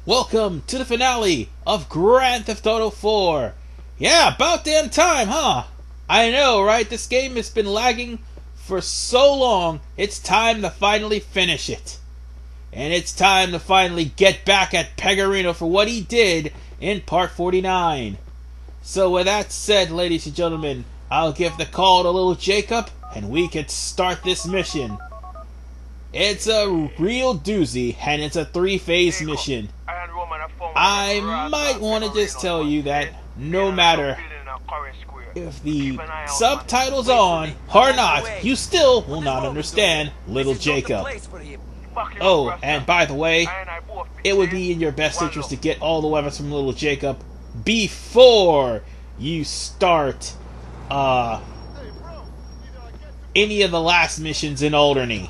Welcome to the finale of Grand Theft Auto 4. Yeah, about damn time, huh? I know, right? This game has been lagging for so long, it's time to finally finish it. And it's time to finally get back at Pegorino for what he did in Part 49. So with that said, ladies and gentlemen, I'll give the call to little Jacob, and we can start this mission. It's a real doozy, and it's a 3-phase mission. I might want to just tell you that no matter if the subtitles on or not, you still will not understand little Jacob. Oh, and by the way, it would be in your best interest to get all the weapons from little Jacob before you start any of the last missions in Alderney,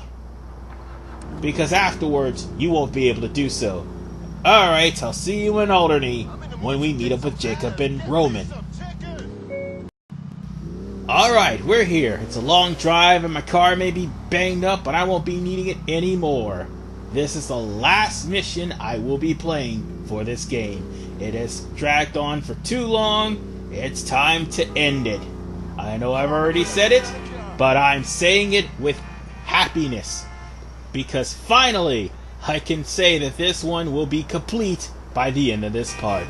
because afterwards you won't be able to do so. Alright, I'll see you in Alderney when we meet up with Jacob and Roman. Alright, we're here. It's a long drive and my car may be banged up, but I won't be needing it anymore. This is the last mission I will be playing for this game. It has dragged on for too long. It's time to end it. I know I've already said it, but I'm saying it with happiness, because finally I can say that this one will be complete by the end of this part.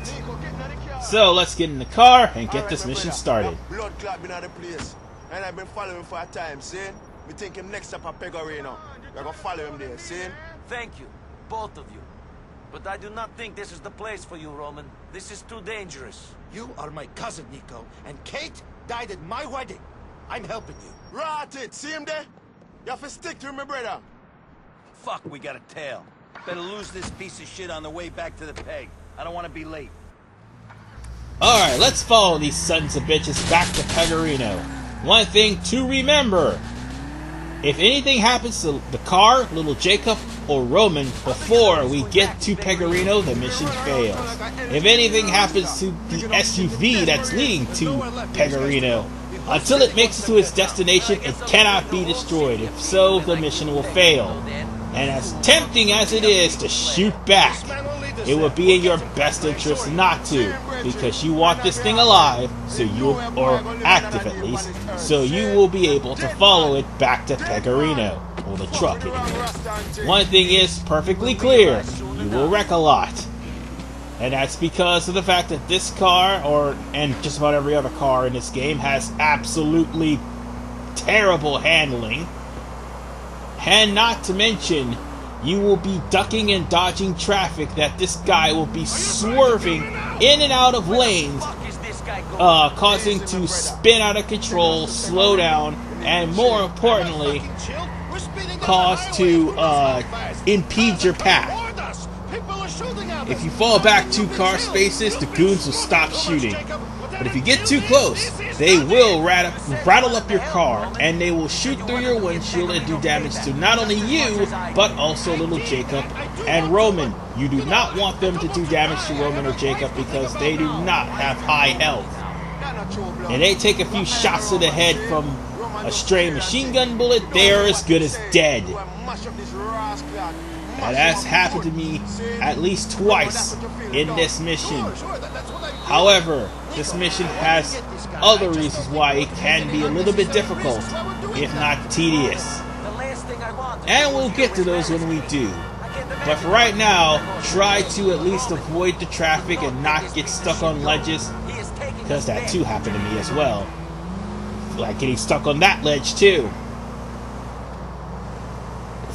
So let's get in the car and get this mission started. Blood clot been at the place, and I've been following for a time, see? We think him next up at Pegorino. We're gonna follow him there, see? Thank you, both of you. But I do not think this is the place for you, Roman. This is too dangerous. You are my cousin, Niko, and Kate died at my wedding. I'm helping you. Rot it, see him there? You have to stick to him, my brother. Fuck, we got a tail. Better lose this piece of shit on the way back to the peg. I don't want to be late. Alright, let's follow these sons of bitches back to Pegorino. One thing to remember: if anything happens to the car, little Jacob, or Roman before we get to Pegorino, the mission fails. If anything happens to the SUV that's leading to Pegorino, until it makes it to its destination, it cannot be destroyed. If so, the mission will fail. And as tempting as it is to shoot back, it would be in your best interest not to, because you want this thing alive, so you, or active at least, so you will be able to follow it back to Pegorino, or the truck anyway. One thing is perfectly clear: you will wreck a lot. And that's because of the fact that this car, and just about every other car in this game, has absolutely terrible handling. And not to mention, you will be ducking and dodging traffic that this guy will be swerving in and out of lanes, causing to spin out of control, slow down, and more importantly, cause to impede your path. If you fall back 2 car spaces, the goons will stop shooting. But if you get too close, they will rattle up your car, and they will shoot through your windshield and do damage to not only you, but also little Jacob and Roman. You do not want them to do damage to Roman or Jacob, because they do not have high health. And they take a few shots to the head from a stray machine gun bullet, they are as good as dead. That has happened to me at least twice in this mission. However, this mission has other reasons why it can be a little bit difficult, if not tedious. And we'll get to those when we do. But for right now, try to at least avoid the traffic and not get stuck on ledges, because that too happened to me as well. Like getting stuck on that ledge too.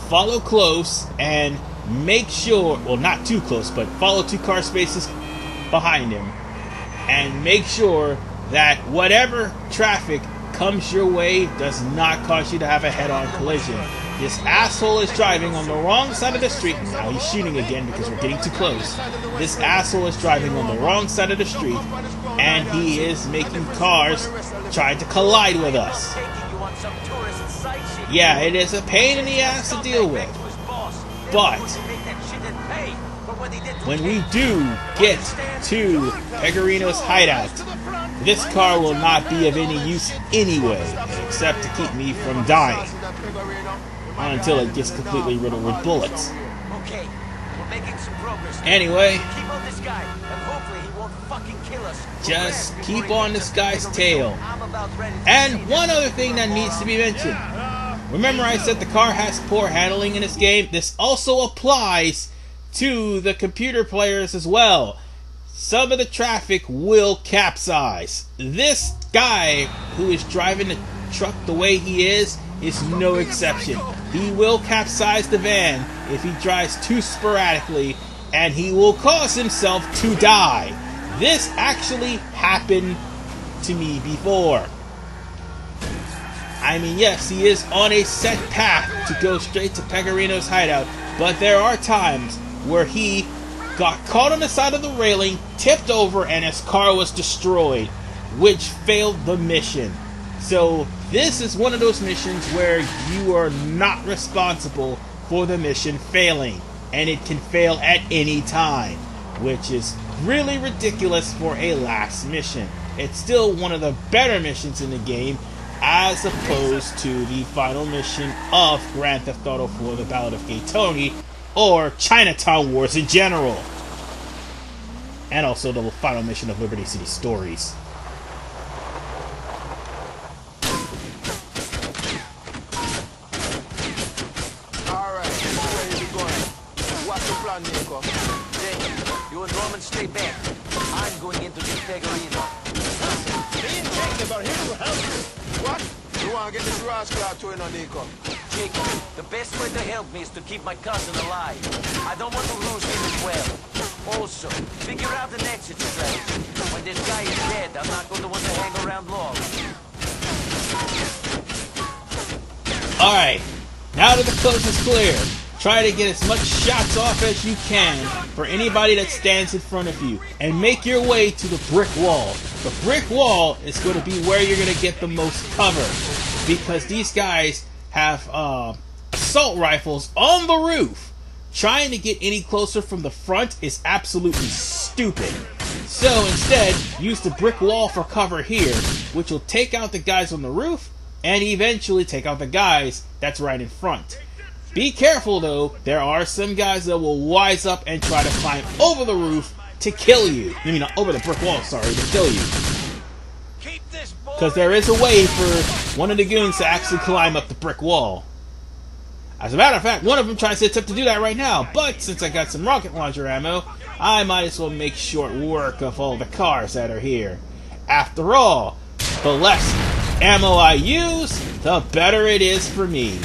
Follow close and make sure, well, not too close, but follow 2 car spaces behind him, and make sure that whatever traffic comes your way does not cause you to have a head-on collision. This asshole is driving on the wrong side of the street. Now he's shooting again because we're getting too close. This asshole is driving on the wrong side of the street, and he is making cars trying to collide with us. Yeah, it is a pain in the ass to deal with. But when we do get to Pegorino's hideout, this car will not be of any use anyway, except to keep me from dying. Until it gets completely riddled with bullets. Okay, making some progress. Anyway, Keep on this guy, and hopefully he won't fucking kill us. just Before keep he on gets this us guy's to Pegorino, tail. I'm about ready to And see one this. other thing that needs to be mentioned. Remember I said the car has poor handling in this game? This also applies to the computer players as well. Some of the traffic will capsize. This guy who is driving the truck the way he is no exception. He will capsize the van if he drives too sporadically, and he will cause himself to die. This actually happened to me before. I mean, yes, he is on a set path to go straight to Pegorino's hideout, but there are times where he got caught on the side of the railing, tipped over, and his car was destroyed, which failed the mission. So this is one of those missions where you are not responsible for the mission failing, and it can fail at any time, which is really ridiculous for a last mission. It's still one of the better missions in the game, as opposed to the final mission of Grand Theft Auto 4: The Ballad of Gay Tony, or Chinatown Wars in general. And also the final mission of Liberty City Stories. Alright, where you going? What's the plan, Niko? Jake, you and Roman stay back. I'm going into the Pegorino. Me and Jake about here to help you. What? You want to get this rascal out to on Niko? Jake, the best way to help me is to keep my cousin alive. I don't want to lose him as well. Also, figure out an exit strategy. When this guy is dead, I'm not going to want to hang around long. Alright, now that the coast is clear, try to get as much shots off as you can for anybody that stands in front of you, and make your way to the brick wall. The brick wall is going to be where you're going to get the most cover, because these guys have assault rifles on the roof. Trying to get any closer from the front is absolutely stupid. So instead, use the brick wall for cover here, which will take out the guys on the roof, and eventually take out the guys that's right in front. Be careful though, there are some guys that will wise up and try to climb over the roof to kill you. I mean, not over the brick wall, sorry, to kill you. Because there is a way for one of the goons to actually climb up the brick wall. As a matter of fact, one of them tries to attempt to do that right now, but since I got some rocket launcher ammo, I might as well make short work of all the cars that are here. After all, the less ammo I use, the better it is for me.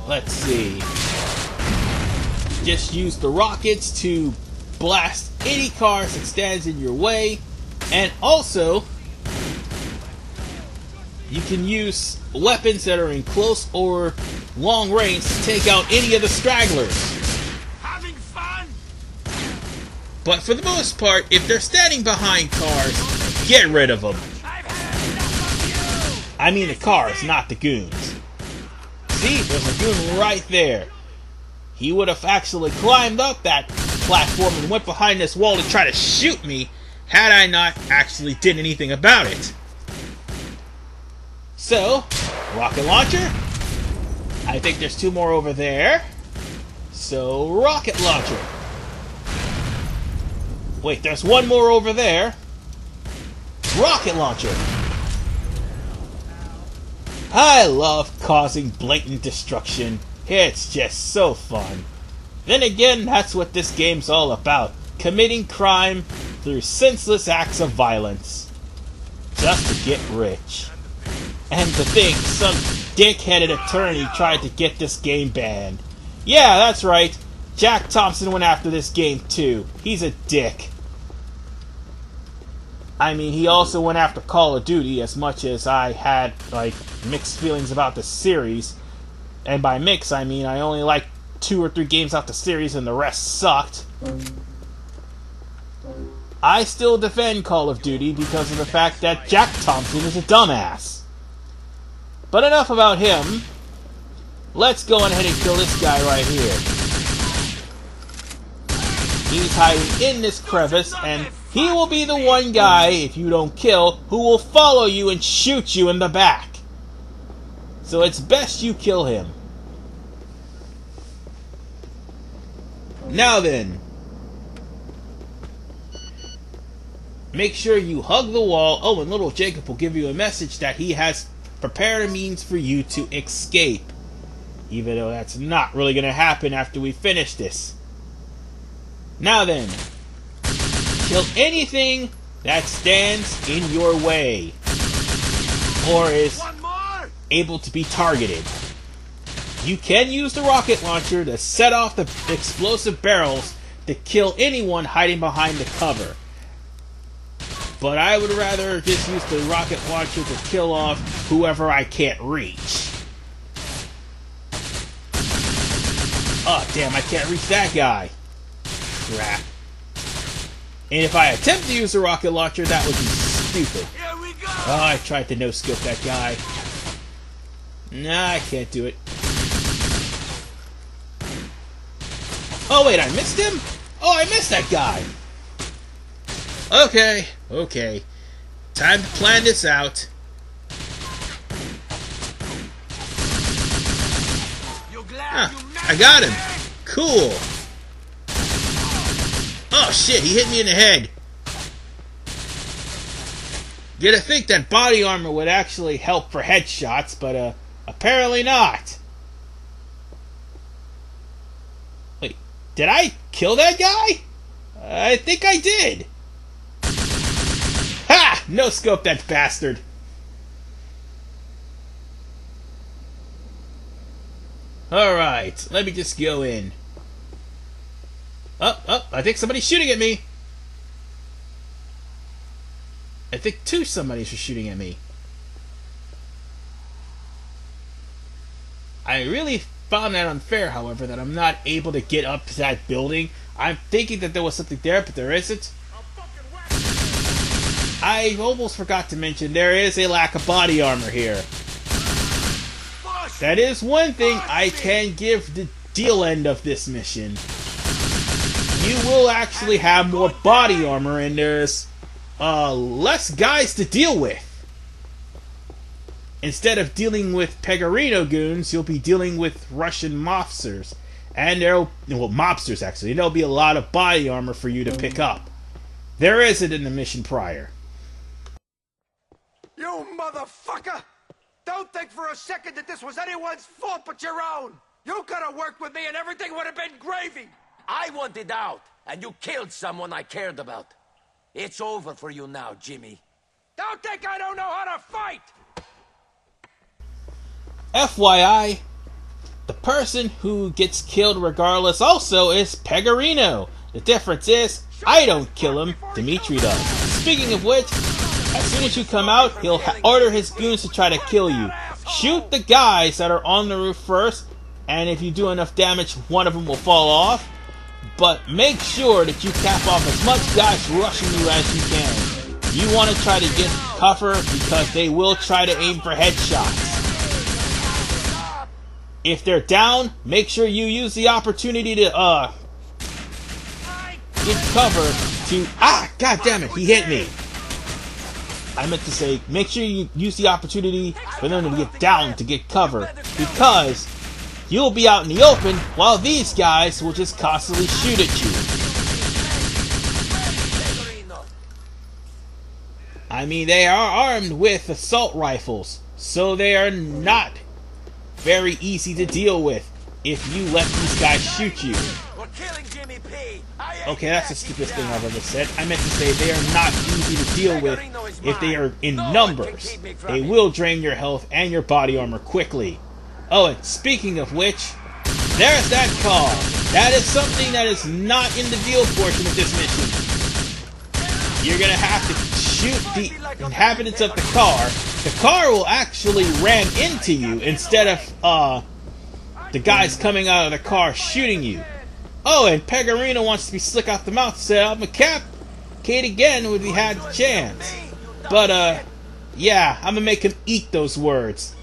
Let's see. Just use the rockets to blast any cars that stands in your way, and also you can use weapons that are in close or long range to take out any of the stragglers. Having fun? But for the most part, if they're standing behind cars, get rid of them. I've had enough of you! I mean the cars, not the goons. See, there's a goon right there. He would have actually climbed up that platform and went behind this wall to try to shoot me had I not actually did anything about it. So, rocket launcher. I think there's two more over there. So, rocket launcher. Wait, there's one more over there. Rocket launcher. I love causing blatant destruction. It's just so fun. Then again, that's what this game's all about. Committing crime through senseless acts of violence. Just to get rich. And to think some dick-headed attorney tried to get this game banned. Yeah, that's right. Jack Thompson went after this game too. He's a dick. I mean, he also went after Call of Duty, as much as I had, like, mixed feelings about the series. And by mix, I mean I only liked 2 or 3 games out the series and the rest sucked. I still defend Call of Duty because of the fact that Jack Thompson is a dumbass. But enough about him. Let's go on ahead and kill this guy right here. He's hiding in this crevice, and he will be the one guy, if you don't kill, who will follow you and shoot you in the back. So it's best you kill him. Now then, make sure you hug the wall. Oh, and little Jacob will give you a message that he has prepared a means for you to escape. Even though that's not really going to happen after we finish this. Now then, kill anything that stands in your way or is able to be targeted. You can use the rocket launcher to set off the explosive barrels to kill anyone hiding behind the cover. But I would rather just use the rocket launcher to kill off whoever I can't reach. Oh, damn, I can't reach that guy. Crap. And if I attempt to use the rocket launcher, that would be stupid. Here we go! Oh, I tried to no-scope that guy. Nah, I can't do it. Oh, wait, I missed him? Oh, I missed that guy. Okay, okay. Time to plan this out. I got him. Cool. Oh shit, he hit me in the head. You'd think that body armor would actually help for headshots, but apparently not. Wait, did I kill that guy? I think I did. Ha! No scope that bastard. Alright, let me just go in. Oh, I think somebody's shooting at me. I think somebody's shooting at me. I really found that unfair, however, that I'm not able to get up to that building. I'm thinking that there was something there, but there isn't. I almost forgot to mention there is a lack of body armor here. That is one thing I can give the deal end of this mission. You will actually have more body armor and there's less guys to deal with. Instead of dealing with Pegorino goons, you'll be dealing with Russian mobsters. And mobsters actually. And there'll be a lot of body armor for you to pick up. There isn't in the mission prior. You motherfucker! Don't think for a second that this was anyone's fault but your own! You could have worked with me and everything would have been gravy! I wanted out, and you killed someone I cared about. It's over for you now, Jimmy. Don't think I don't know how to fight! FYI, the person who gets killed regardless also is Pegorino. The difference is, I don't kill him, Dimitri does. Speaking of which, as soon as you come out, he'll order his goons to try to kill you. Shoot the guys that are on the roof first, and if you do enough damage, one of them will fall off. But make sure that you cap off as much guys rushing you as you can. You want to try to get cover because they will try to aim for headshots. If they're down, make sure you use the opportunity to get cover to... Ah! God damn it, he hit me! I meant to say, make sure you use the opportunity for them to get down to get cover, because you'll be out in the open while these guys will just constantly shoot at you. I mean, they are armed with assault rifles, so they are not very easy to deal with if you let these guys shoot you. Okay, that's the stupidest thing I've ever said. I meant to say they are not easy to deal with if they are in numbers. They will drain your health and your body armor quickly. Oh, and speaking of which, there's that car. That is something that is not in the deal portion of this mission. You're gonna have to shoot the inhabitants of the car. The car will actually ram into you instead of the guys coming out of the car shooting you. Oh, and Pegorino wants to be slick off the mouth, so I'm a cap Kate again when we had the chance. But yeah, I'm gonna make him eat those words.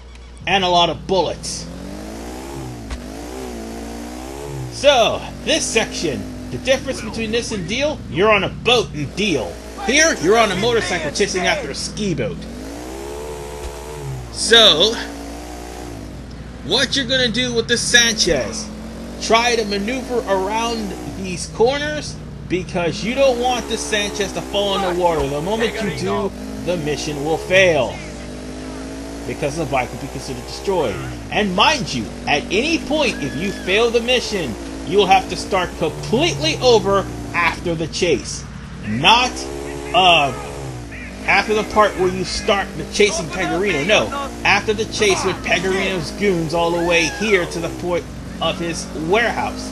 And a lot of bullets. So, this section, the difference between this and Deal, you're on a boat in Deal. Here, you're on a motorcycle chasing after a ski boat. So, what you're gonna do with the Sanchez? try to maneuver around these corners because you don't want the Sanchez to fall in the water. The moment you do, the mission will fail because the bike will be considered destroyed. And mind you, at any point if you fail the mission, you'll have to start completely over after the chase. Not after the part where you start the chasing Pegorino. No, after the chase with Pegorino's goons all the way here to the point of his warehouse.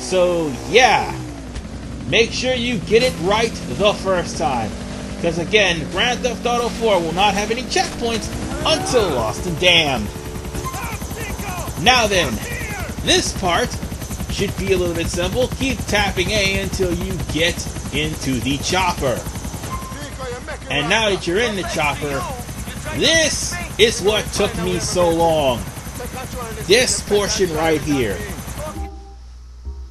So yeah, make sure you get it right the first time. Because again, Grand Theft Auto 4 will not have any checkpoints until Lost and Damned. Now then, this part should be a little bit simple. Keep tapping A until you get into the chopper. And now that you're in the chopper, this is what took me so long. This portion right here.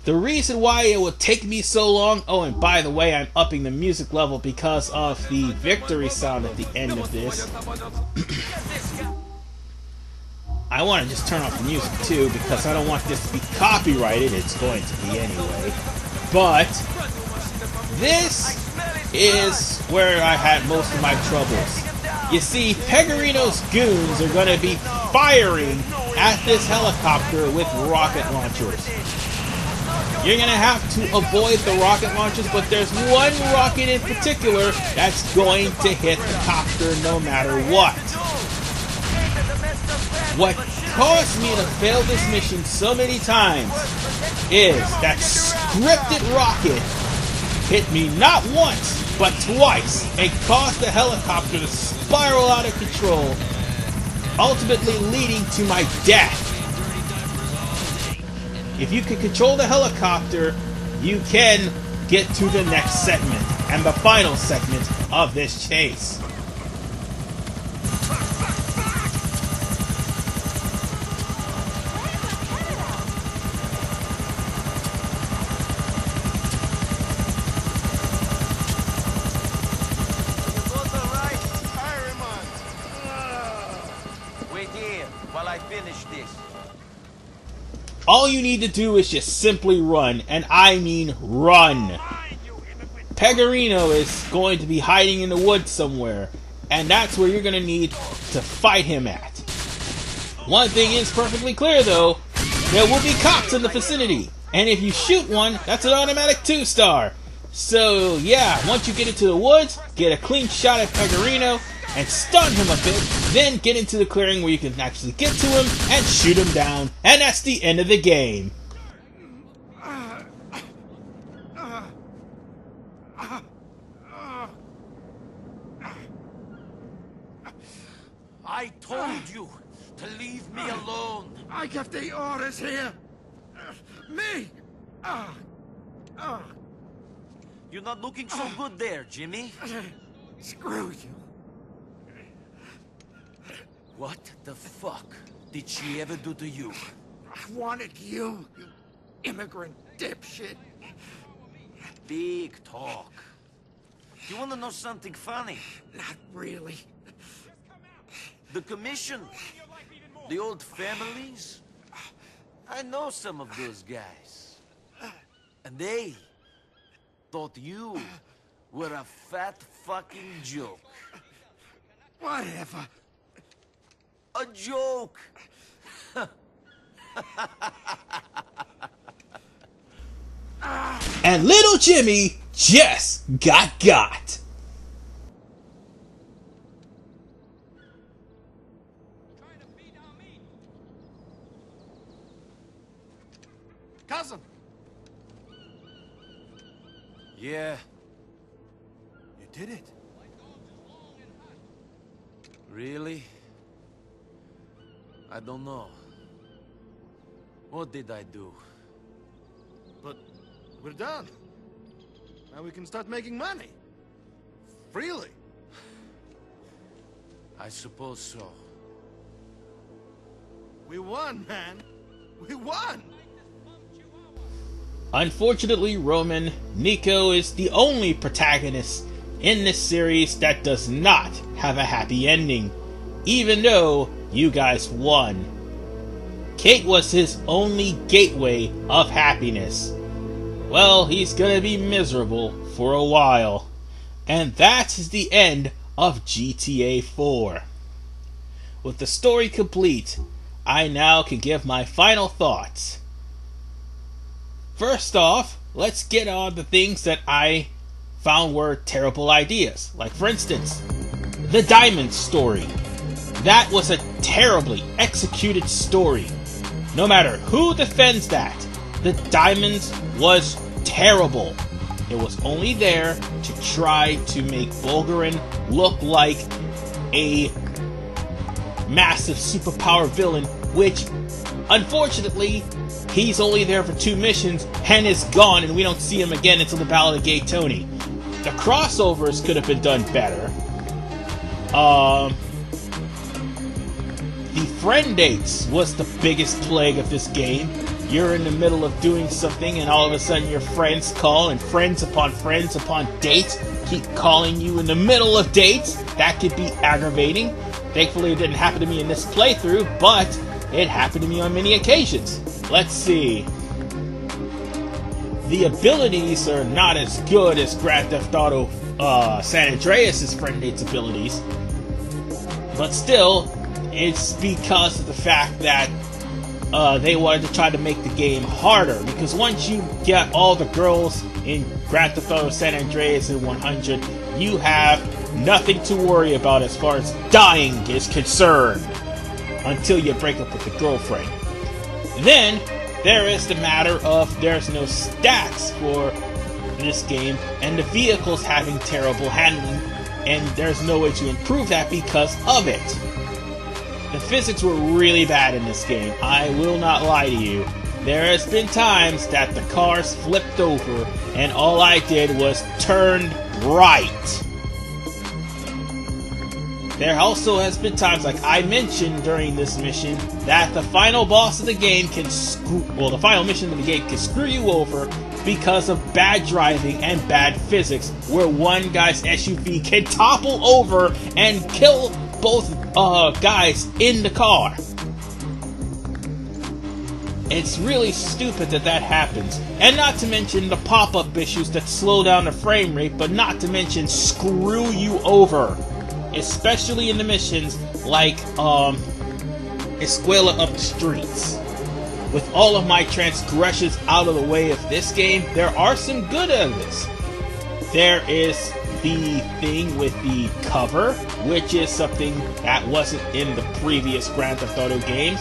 The reason why it would take me so long, oh, and by the way, I'm upping the music level because of the victory sound at the end of this. I want to just turn off the music too because I don't want this to be copyrighted. It's going to be anyway. But this is where I had most of my troubles. You see, Pegorino's goons are going to be firing at this helicopter with rocket launchers. You're going to have to avoid the rocket launchers, but there's one rocket in particular that's going to hit the copter no matter what. What caused me to fail this mission so many times is that scripted rocket hit me not once, but twice, and caused the helicopter to spiral out of control, ultimately leading to my death. If you can control the helicopter, you can get to the next segment, and the final segment of this chase. While I finish this. All you need to do is just simply run, and I mean run. Pegorino is going to be hiding in the woods somewhere, and that's where you're going to need to fight him at. One thing is perfectly clear though, there will be cops in the vicinity, and if you shoot one, that's an automatic 2-star. So yeah, once you get into the woods, get a clean shot at Pegorino, and stun him a bit, then get into the clearing where you can actually get to him and shoot him down, and that's the end of the game. I told you to leave me alone. I got the orders here. Me. You're not looking so good there, Jimmy. Screw you. What the fuck did she ever do to you? I wanted you, you immigrant dipshit. Big talk. You want to know something funny? Not really. The commission, the old families. I know some of those guys. And they thought you were a fat fucking joke. Whatever. A joke! And little Jimmy just got. Cousin! Yeah, You did it. really? I don't know. What did I do? But we're done. Now we can start making money. Freely. I suppose so. We won, man. We won! Unfortunately, Roman, Niko is the only protagonist in this series that does not have a happy ending, even though you guys won. Kate was his only gateway of happiness. Well, he's gonna be miserable for a while. And that is the end of GTA 4. With the story complete, I now can give my final thoughts. First off, let's get on the things that I found were terrible ideas. Like, for instance, the Diamond story. That was a terribly executed story. No matter who defends that, the Diamond was terrible. It was only there to try to make Bulgarin look like a massive superpower villain, which, unfortunately, he's only there for 2 missions and is gone, and we don't see him again until the Ballad of Gay Tony. The crossovers could have been done better. The friend dates was the biggest plague of this game. You're in the middle of doing something and all of a sudden your friends call, and friends upon dates keep calling you in the middle of dates. That could be aggravating. Thankfully it didn't happen to me in this playthrough, but it happened to me on many occasions. Let's see. The abilities are not as good as Grand Theft Auto San Andreas' friend dates abilities, but still, it's because of the fact that they wanted to try to make the game harder, because once you get all the girls in Grand Theft Auto San Andreas in 100, you have nothing to worry about as far as dying is concerned, until you break up with the girlfriend. Then, there is the matter of there's no stats for this game, and the vehicles having terrible handling, and there's no way to improve that because of it. The physics were really bad in this game, I will not lie to you. There has been times that the cars flipped over and all I did was turn right. There also has been times, like I mentioned during this mission, that the final boss of the game can the final mission of the game can screw you over because of bad driving and bad physics, where one guy's SUV can topple over and kill both guys in the car. It's really stupid that happens. And not to mention the pop-up issues that slow down the frame rate, but not to mention screw you over. Especially in the missions like Escuela Up the Streets. With all of my transgressions out of the way of this game, there are some good of this. There is the thing with the cover, which is something that wasn't in the previous Grand Theft Auto games.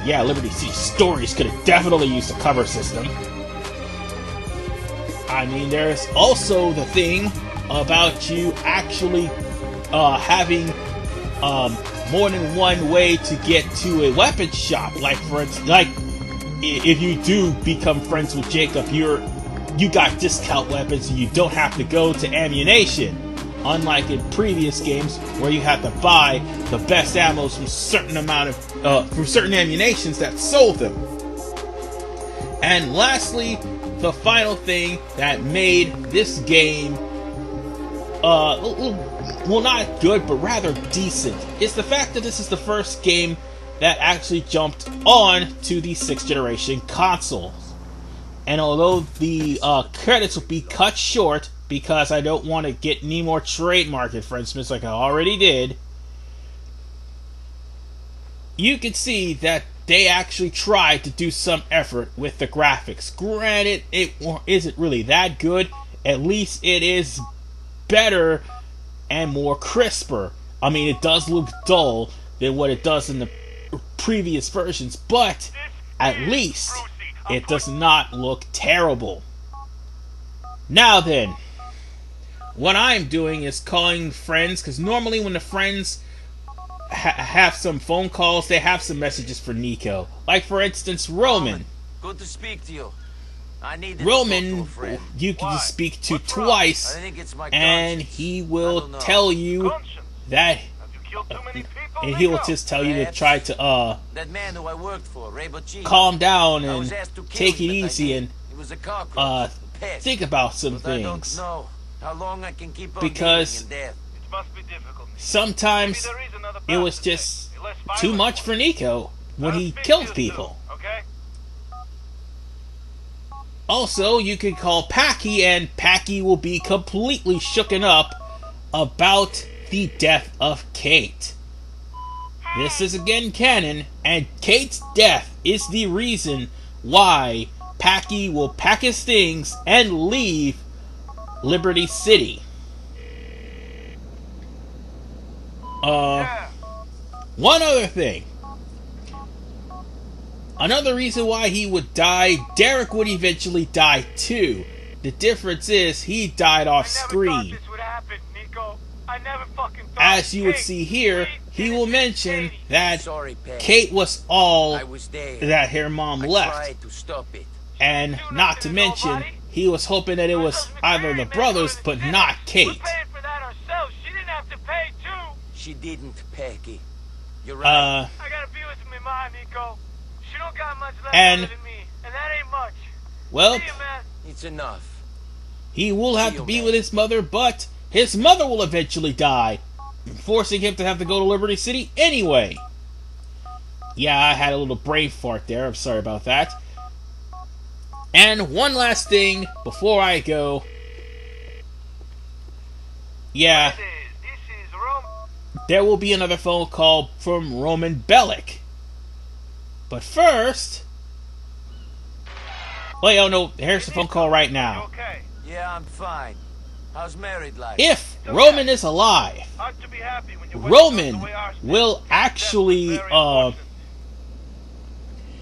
Yeah, Liberty City Stories could have definitely used the cover system. I mean, there's also the thing about you actually having more than one way to get to a weapon shop. Like, for instance, like if you do become friends with Jacob, you got discount weapons and you don't have to go to ammunition. Unlike in previous games where you have to buy the best ammos from certain ammunitions that sold them. And lastly, the final thing that made this game well, not good, but rather decent, is the fact that this is the first game that actually jumped on to the 6th generation consoles. And although the credits will be cut short, because I don't want to get any more trademark infringements like I already did, you can see that they actually tried to do some effort with the graphics. Granted, it isn't really that good. At least it is better and more crisper. I mean, it does look dull than what it does in the previous versions, but at least it does not look terrible. Now then, what I'm doing is calling friends, because normally when the friends have some phone calls, they have some messages for Niko. Like, for instance, Roman. Good to speak to you. Roman, you can just speak to twice, and he will tell you that, and he will just tell you to try to calm down and take it easy and think about some things, because sometimes it was just too much for Niko when he killed people. Also, you could call Packy, and Packy will be completely shooken up about the death of Kate. This is again canon, and Kate's death is the reason why Packy will pack his things and leave Liberty City. One other thing. Another reason why he would die, Derek would eventually die too. The difference is he died off screen. This would happen, Niko. I never fucking thought. As you would see here, he will mention that Sorry, Peg. Kate was all I was there. that her mom I left. tried to stop it. And not to mention, he was hoping that it was either the brothers, but not Kate. We're paying for that ourselves. She didn't have to pay too. She didn't, Peggy. You're right. I gotta be with my mom, Niko. She don't got much left And- other than me, and that ain't much. Well, See you, man. It's enough. he will have to be with his mother, but his mother will eventually die, forcing him to have to go to Liberty City anyway. Yeah, I had a little brain fart there. I'm sorry about that. And one last thing before I go. Yeah, This is Rome. there will be another phone call from Roman Bellic. But first... Wait, oh no, here's the phone call right You now. okay? Yeah, I'm fine. How's married life? If Roman is alive, Ought to be happy when your wife Roman goes the way ours did. will That's actually, very important.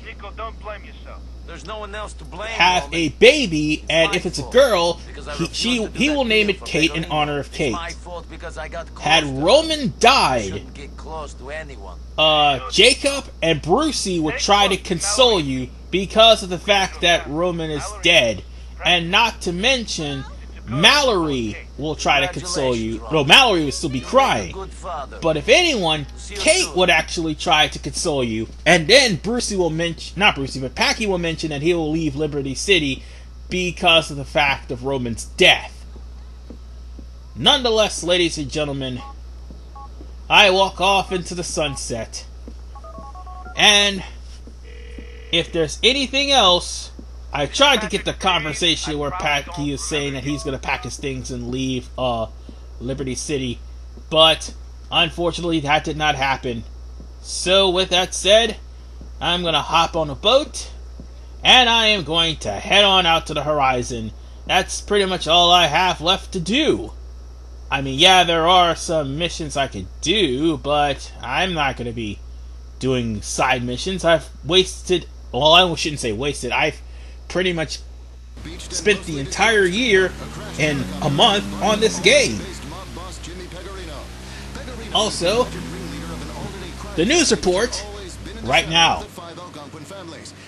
Niko, don't blame yourself. There's no one else to blame. have Roman. a baby, and if it's a girl, Because I he, refused to do he that will name deal it for Kate in Pegorino. honor of It's Kate. my fault because I got close Had to her. Roman died, Shouldn't get close to anyone. Jacob and Brucey would try to console you because of the fact that Roman is dead, and not to mention, Mallory will try to console you. No, Mallory would still be crying. Good father. But if anyone, Kate would actually try to console you. And then Brucey will mention, not Brucey, but Packy will mention that he will leave Liberty City because of the fact of Roman's death. Nonetheless, ladies and gentlemen, I walk off into the sunset. And if there's anything else, I tried to get the conversation where Packy is saying that he's going to pack his things and leave Liberty City, but unfortunately that did not happen. So with that said, I'm going to hop on a boat and I am going to head on out to the horizon. That's pretty much all I have left to do. I mean, yeah, there are some missions I could do, but I'm not going to be doing side missions. I've wasted, well, I shouldn't say wasted, I've pretty much spent the entire year and a month on this game. Also, the news report right now.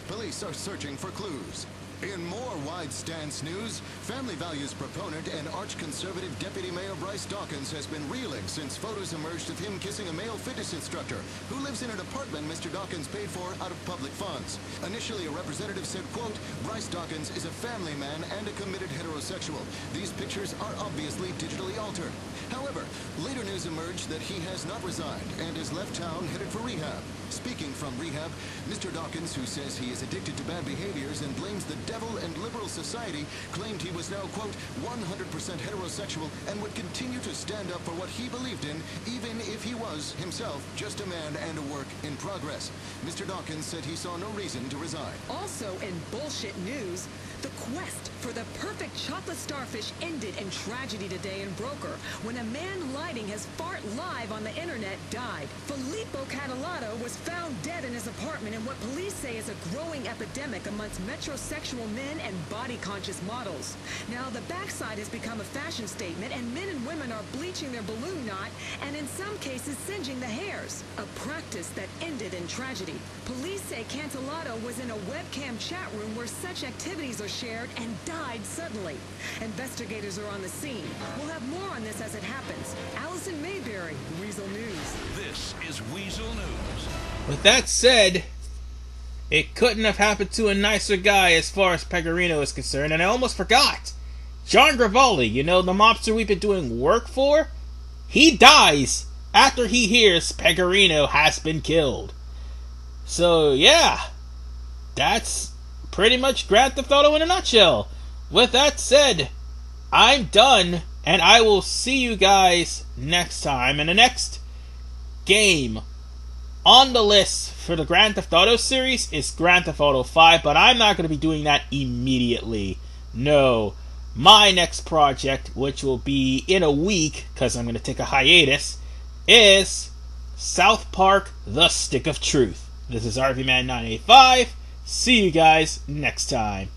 Police are searching for clues. In more wide stance news, family values proponent and arch-conservative Deputy Mayor Bryce Dawkins has been reeling since photos emerged of him kissing a male fitness instructor who lives in an apartment Mr. Dawkins paid for out of public funds. Initially, a representative said, quote, Bryce Dawkins is a family man and a committed heterosexual. These pictures are obviously digitally altered. However, later news emerged that he has not resigned and has left town headed for rehab. Speaking from rehab, Mr. Dawkins, who says he is addicted to bad behaviors and blames the devil and liberal society, claimed he was now, quote, 100% heterosexual and would continue to stand up for what he believed in, even if he was, himself, just a man and a work in progress. Mr. Dawkins said he saw no reason to resign. Also in bullshit news, the quest for the perfect chocolate starfish ended in tragedy today in Broker when a man lighting his fart live on the internet died. Filippo Catalano was found dead in his apartment in what police say is a growing epidemic amongst metrosexual men and body-conscious models. Now, the backside has become a fashion statement, and men and women are bleaching their balloon knot and in some cases singeing the hairs. A practice that ended in tragedy. Police say Cantalato was in a webcam chat room where such activities are shared and died suddenly. Investigators are on the scene. We'll have more on this as it happens. Allison Mayberry, Weasel News. This is Weasel News. With that said, it couldn't have happened to a nicer guy as far as Pegorino is concerned, and I almost forgot. John Grivaldi, you know, the mobster we've been doing work for, he dies after he hears Pegorino has been killed. So, yeah, that's pretty much Grand Theft Auto in a nutshell. With that said, I'm done, and I will see you guys next time. And the next game on the list for the Grand Theft Auto series is Grand Theft Auto 5, but I'm not going to be doing that immediately. No. My next project, which will be in a week, because I'm going to take a hiatus, is South Park: The Stick of Truth. This is RVMan985. See you guys next time.